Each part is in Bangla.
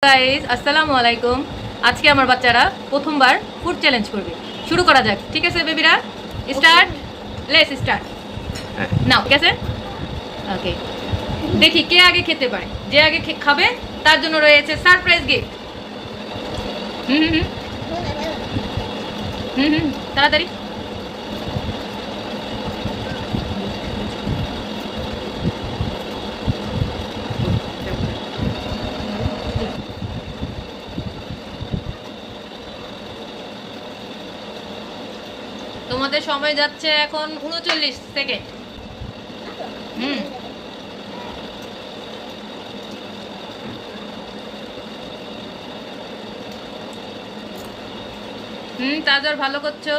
গাইস আসসালামু আলাইকুম। আজকে আমার বাচ্চারা প্রথমবার ফুড চ্যালেঞ্জ করবে। শুরু করা যাক, ঠিক আছে বেবিরা? Start, let's start now. ঠিক আছে, ওকে। দেখি কে আগে খেতে পারে। যে আগে খাবে তার জন্য রয়েছে সারপ্রাইজ গিফট। হুম হুম হুম হুম তাড়াতাড়ি। তোমাদের সময় যাচ্ছে এখন 39 সেকেন্ড। হুম হুম তাজর ভালো করছো।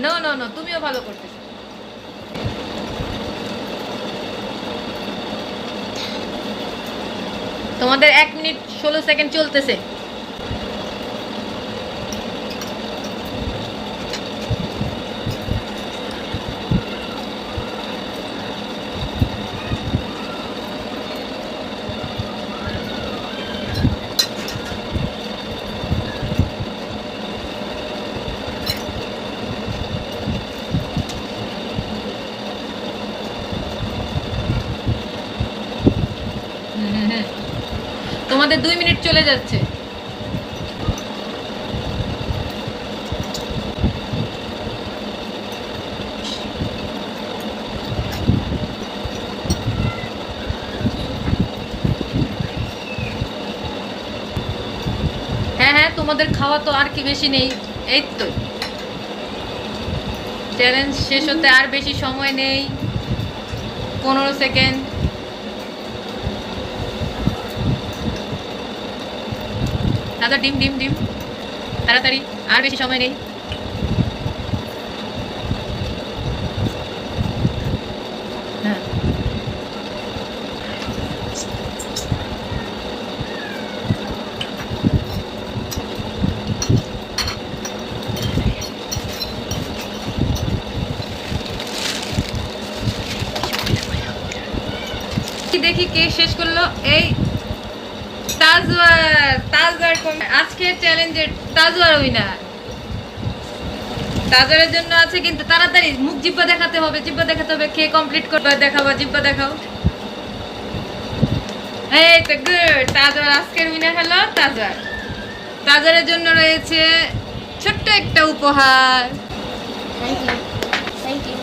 নো নো নো, তুমিও ভালো করতেছো। তোমাদের 1 মিনিট 16 সেকেন্ড চলতেছে। তোমাদের 2 মিনিট চলে যাচ্ছে। হ্যাঁ হ্যাঁ, তোমাদের খাওয়া তো আর কি বেশি নেই। এই তো চ্যালেঞ্জ শেষ হতে আর বেশি সময় নেই। 15 সেকেন্ড। দাদা ডিম ডিম ডিম, তাড়াতাড়ি, আর বেশি সময় নেই। হ্যাঁ দেখি কে শেষ করলো। এই তাজওয়ার, তাজওয়ার আজকের চ্যালেঞ্জের তাজওয়ার উইনার। তাজওয়ারের জন্য আছে কিন্তু তাড়াতাড়ি মুখ জিব্বা দেখাতে হবে, জিব্বা দেখাতে হবে। কে কমপ্লিট করবে দেখাবো, জিব্বা দেখাও। এই তো গুড, তাজওয়ার আজকের উইনার হলো তাজওয়ার। তাজওয়ারের জন্য রয়েছে ছোট্ট একটা উপহার। Thank you, thank you.